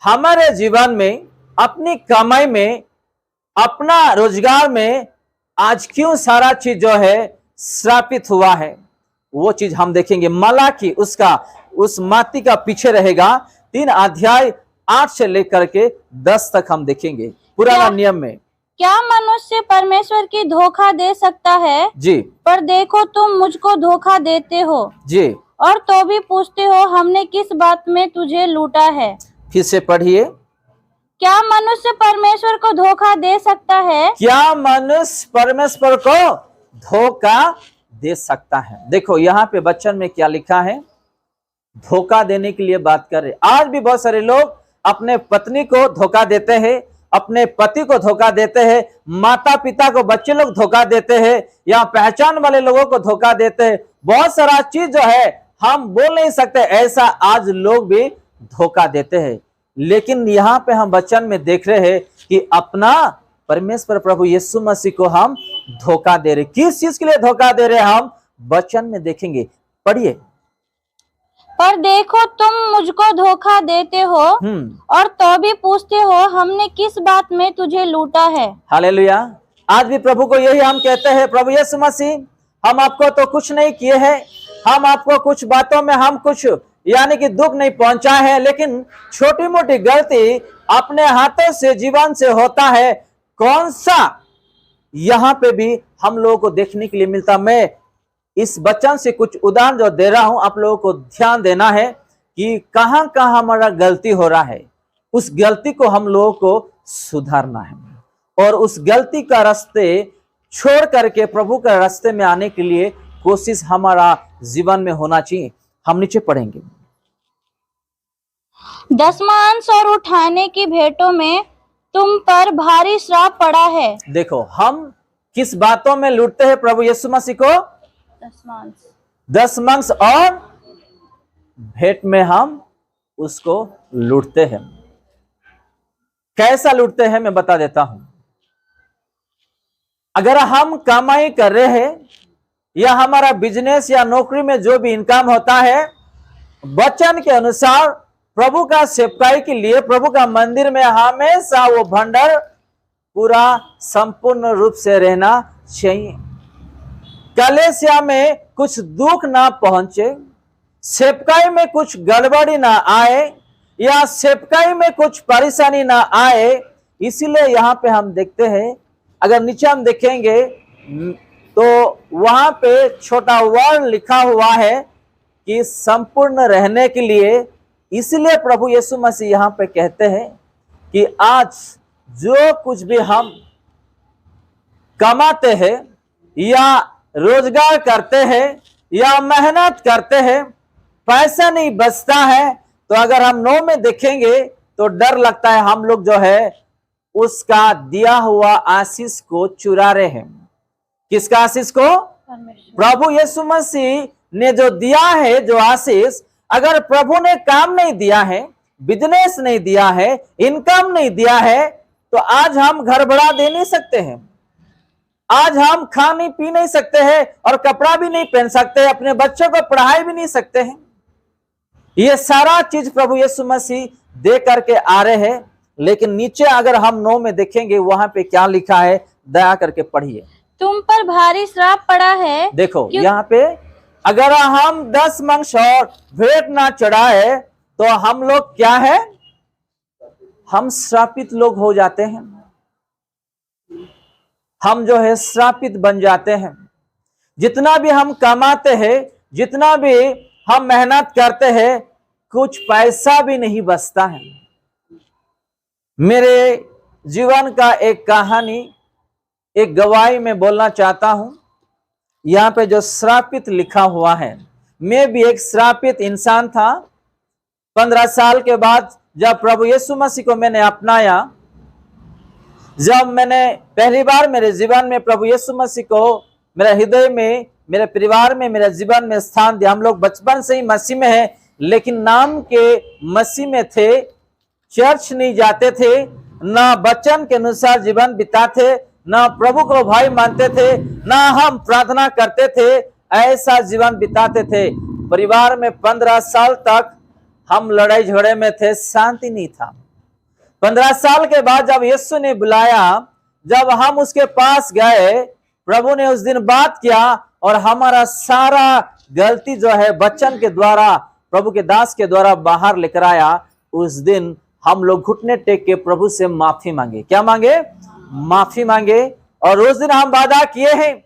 हमारे जीवन में, अपनी कमाई में, अपना रोजगार में आज क्यों सारा चीज जो है श्रापित हुआ है, वो चीज हम देखेंगे। मलाकी उसका उस माती का पीछे रहेगा। 3 अध्याय 8 से लेकर के 10 तक हम देखेंगे पुराना नियम में। क्या मनुष्य परमेश्वर की धोखा दे सकता है? जी। पर देखो तुम मुझको धोखा देते हो जी। और तो भी पूछते हो हमने किस बात में तुझे लूटा है। फिर से पढ़िए। क्या मनुष्य परमेश्वर को धोखा दे सकता है? क्या मनुष्य परमेश्वर को धोखा दे सकता है? देखो यहाँ पे वचन में क्या लिखा है, धोखा देने के लिए बात कर रहे। आज भी बहुत सारे लोग अपने पत्नी को धोखा देते हैं, अपने पति को धोखा देते हैं, माता पिता को, बच्चे लोग धोखा देते हैं, या पहचान वाले लोगों को धोखा देते हैं। बहुत सारा चीज जो है हम बोल नहीं सकते, ऐसा आज लोग भी धोखा देते हैं। लेकिन यहाँ पे हम वचन में देख रहे हैं कि अपना परमेश्वर प्रभु यीशु मसीह को हम धोखा दे रहे। किस चीज के लिए धोखा दे रहे हम वचन में देखेंगे। पढ़िए। पर देखो तुम मुझको धोखा देते हो और तो भी पूछते हो हमने किस बात में तुझे लूटा है। हालेलुया। आज भी प्रभु को यही हम कहते हैं, प्रभु यीशु मसीह हम आपको तो कुछ नहीं किए हैं, हम आपको कुछ बातों में हम कुछ यानी कि दुख नहीं पहुंचा है, लेकिन छोटी मोटी गलती अपने हाथों से जीवन से होता है। कौन सा यहाँ पे भी हम लोगों को देखने के लिए मिलता। मैं इस वचन से कुछ उदाहरण जो दे रहा हूं, आप लोगों को ध्यान देना है कि कहां कहां हमारा गलती हो रहा है। उस गलती को हम लोगों को सुधारना है और उस गलती का रास्ते छोड़ करके प्रभु के रास्ते में आने के लिए कोशिश हमारा जीवन में होना चाहिए। हम नीचे पढ़ेंगे। 10वां अंश और उठाने की भेंटों में तुम पर भारी श्राप पड़ा है। देखो हम किस बातों में लूटते हैं प्रभु यीशु मसीह को? 10वां अंश और भेंट में हम उसको लूटते हैं। कैसा लूटते हैं मैं बता देता हूं। अगर हम कमाई कर रहे हैं या हमारा बिजनेस या नौकरी में जो भी इनकम होता है, वचन के अनुसार प्रभु का सेवकाई के लिए प्रभु का मंदिर में हमेशा वो भंडार पूरा संपूर्ण रूप से रहना चाहिए। कलेसिया में कुछ दुख ना पहुंचे, सेवकाई में कुछ गड़बड़ी ना आए या सेवकाई में कुछ परेशानी ना आए। इसीलिए यहाँ पे हम देखते हैं, अगर नीचे हम देखेंगे तो वहां पे छोटा वर्ड लिखा हुआ है कि संपूर्ण रहने के लिए। इसलिए प्रभु यीशु मसीह यहाँ पे कहते हैं कि आज जो कुछ भी हम कमाते हैं या रोजगार करते हैं या मेहनत करते हैं, पैसा नहीं बचता है, तो अगर हम 9 में देखेंगे तो डर लगता है हम लोग जो है उसका दिया हुआ आशीष को चुरा रहे हैं। किसका आशीष को? प्रभु यीशु मसीह ने जो दिया है, जो आशीष, अगर प्रभु ने काम नहीं दिया है, बिजनेस नहीं दिया है, इनकम नहीं दिया है, तो आज हम घर बढ़ा दे नहीं सकते हैं, आज हम खा नहीं पी नहीं सकते हैं और कपड़ा भी नहीं पहन सकते, अपने बच्चों को पढ़ाई भी नहीं सकते हैं। ये सारा चीज प्रभु यीशु मसीह दे करके आ रहे हैं। लेकिन नीचे अगर हम 9 में देखेंगे वहां पे क्या लिखा है, दया करके पढ़िए। तुम पर भारी श्राप पड़ा है। देखो यहाँ पे अगर हम 10 मंश और भेंट ना चढ़ाए तो हम लोग क्या है, हम श्रापित लोग हो जाते हैं। हम जो है श्रापित बन जाते हैं। जितना भी हम कमाते हैं, जितना भी हम मेहनत करते हैं, कुछ पैसा भी नहीं बचता है। मेरे जीवन का एक कहानी, एक गवाही में बोलना चाहता हूं। यहाँ पे जो श्रापित लिखा हुआ है, मैं भी एक श्रापित इंसान था। 15 साल के बाद जब प्रभु यीशु मसीह को मैंने अपनाया, जब मैंने पहली बार मेरे जीवन में प्रभु यीशु मसीह को मेरे हृदय में, मेरे परिवार में, मेरे जीवन में स्थान दिया। हम लोग बचपन से ही मसीह में हैं, लेकिन नाम के मसीह में थे, चर्च नहीं जाते थे, ना वचन के अनुसार जीवन बिताते, ना प्रभु को भाई मानते थे, ना हम प्रार्थना करते थे, ऐसा जीवन बिताते थे। परिवार में 15 साल तक हम लड़ाई झगड़े में थे, शांति नहीं था। 15 साल के बाद जब यीशु ने बुलाया, जब हम उसके पास गए, प्रभु ने उस दिन बात किया और हमारा सारा गलती जो है वचन के द्वारा, प्रभु के दास के द्वारा बाहर लेकर आया। उस दिन हम लोग घुटने टेक के प्रभु से माफी मांगे। क्या मांगे? माफी मांगे। और उस दिन हम वादा किए हैं,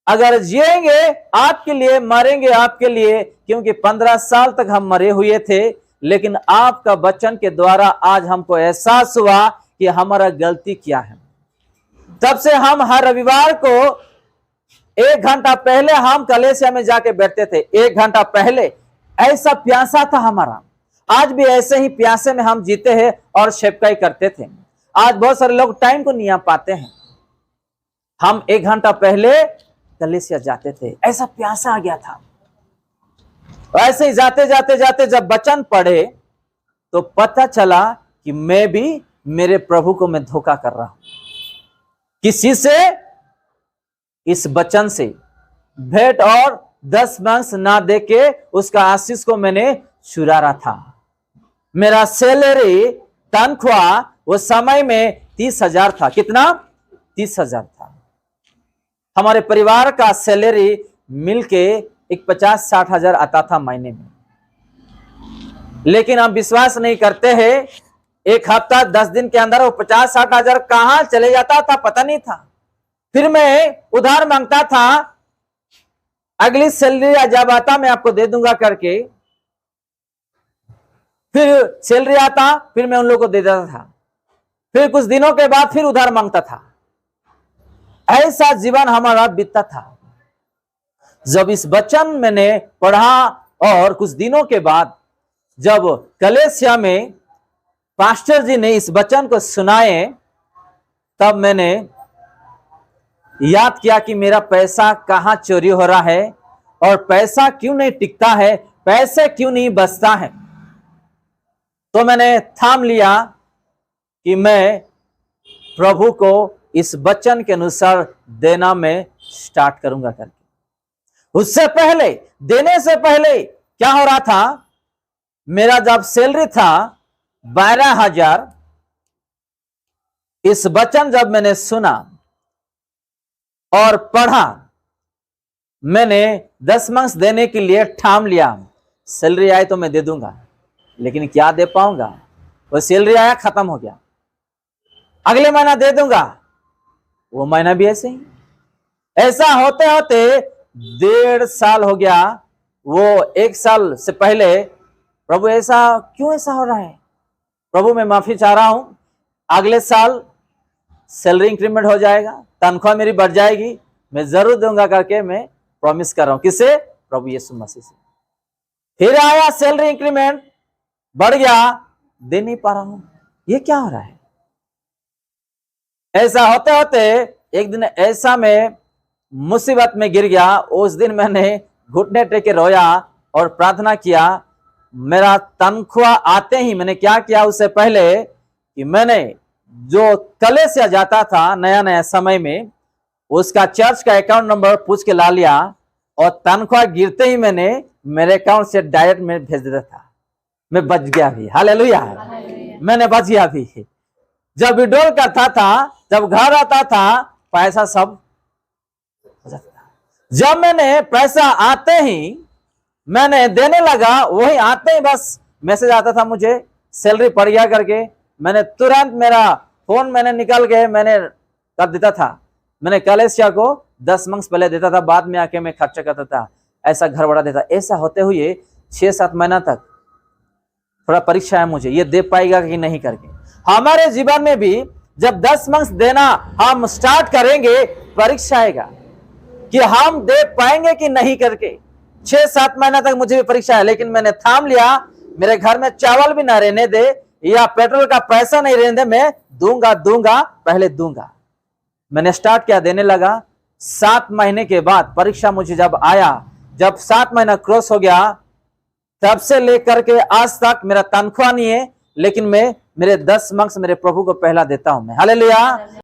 अगर जिएंगे आपके लिए, मरेंगे आपके लिए, क्योंकि 15 साल तक हम मरे हुए थे, लेकिन आपका वचन के द्वारा आज हमको एहसास हुआ कि हमारा गलती क्या है। तब से हम हर रविवार को 1 घंटा पहले हम कलीसिया में जाके बैठते थे। 1 घंटा पहले। ऐसा प्यासा था हमारा। आज भी ऐसे ही प्यासे में हम जीते हैं और सेवकाई करते थे। आज बहुत सारे लोग टाइम को नहीं आ पाते हैं। हम 1 घंटा पहले कलीसिया जाते थे, ऐसा प्यासा आ गया था। ऐसे ही जाते जाते जाते जब वचन पढ़े तो पता चला कि मैं भी मेरे प्रभु को मैं धोखा कर रहा हूं। किसी से? इस वचन से। भेंट और 10 मांस ना देके उसका आशीष को मैंने चुरा था। मेरा सैलरी, तनख्वाह वो समय में 30,000 था। कितना? 30,000 था। हमारे परिवार का सैलरी मिलके एक 50-60 हजार आता था महीने में। लेकिन हम विश्वास नहीं करते हैं, 1 हफ्ता 10 दिन के अंदर वो 50-60 हजार कहां चले जाता था पता नहीं था। फिर मैं उधार मांगता था, अगली सैलरी जब आता मैं आपको दे दूंगा करके। फिर सैलरी आता, फिर मैं उन लोगों को दे देता था। फिर कुछ दिनों के बाद फिर उधार मांगता था। ऐसा जीवन हमारा बीतता था। जब इस वचन मैंने पढ़ा और कुछ दिनों के बाद जब कलीसिया में पास्टर जी ने इस वचन को सुनाए, तब मैंने याद किया कि मेरा पैसा कहां चोरी हो रहा है और पैसा क्यों नहीं टिकता है, पैसे क्यों नहीं बचता है। तो मैंने थाम लिया कि मैं प्रभु को इस वचन के अनुसार देना मैं स्टार्ट करूंगा करके। उससे पहले, देने से पहले क्या हो रहा था, मेरा जब सैलरी था 12,000, इस वचन जब मैंने सुना और पढ़ा, मैंने 10 मांस देने के लिए ठाम लिया। सैलरी आए तो मैं दे दूंगा, लेकिन क्या दे पाऊंगा। वो सैलरी आया, खत्म हो गया। अगले महीना दे दूंगा, वो महीना भी ऐसे ही। ऐसा होते होते 1.5 साल हो गया। वो 1 साल से पहले, प्रभु ऐसा क्यों ऐसा हो रहा है, प्रभु मैं माफी चाह रहा हूं, अगले साल सैलरी इंक्रीमेंट हो जाएगा, तनख्वाह मेरी बढ़ जाएगी, मैं जरूर दूंगा करके मैं प्रॉमिस कर रहा हूं। किससे? प्रभु यीशु मसीह से। फिर आया सैलरी इंक्रीमेंट, बढ़ गया, दे नहीं पा रहा हूं। ये क्या हो रहा है? ऐसा होते होते एक दिन ऐसा मैं मुसीबत में गिर गया। उस दिन मैंने घुटने टेके रोया और प्रार्थना किया। मेरा तनख्वाह आते ही मैंने क्या किया, उससे पहले कि मैंने जो कलीसिया जाता था नया नया समय में, उसका चर्च का अकाउंट नंबर पूछ के ला लिया और तनख्वाह गिरते ही मैंने मेरे अकाउंट से डायरेक्ट में भेज देता था। मैं बच गया भी। हालेलुया, मैंने बच गया भी। जब विड्रॉल करता था, जब घर आता था, पैसा सब जब मैंने पैसा आते ही मैंने देने लगा, वही आते ही बस मैसेज आता था मुझे सैलरी पड़ गया करके। मैंने तुरंत मेरा फोन मैंने निकाल के मैंने कर देता था। मैंने कलीसिया को 10 मांस पहले देता था, बाद में आके मैं खर्चा करता था, ऐसा घर बढ़ा देता। ऐसा होते हुए 6-7 महीना तक थोड़ा परीक्षा है मुझे, ये दे पाएगा कि नहीं करके। हमारे जीवन में भी जब 10 मांस देना हम स्टार्ट करेंगे, परीक्षा आएगा कि हम दे पाएंगे कि नहीं करके। 6-7 महीना तक मुझे भी परीक्षा है, लेकिन मैंने थाम लिया। मेरे घर में चावल भी ना रहने दे या पेट्रोल का पैसा नहीं रहने दे, मैं दूंगा, पहले दूंगा। मैंने स्टार्ट किया, देने लगा। 7 महीने के बाद परीक्षा मुझे जब आया, जब 7 महीना क्रॉस हो गया, तब से लेकर के आज तक मेरा तनख्वाह नहीं है, लेकिन मैं मेरे 10 मांस मेरे प्रभु को पहला देता हूं मैं। हालेलुया।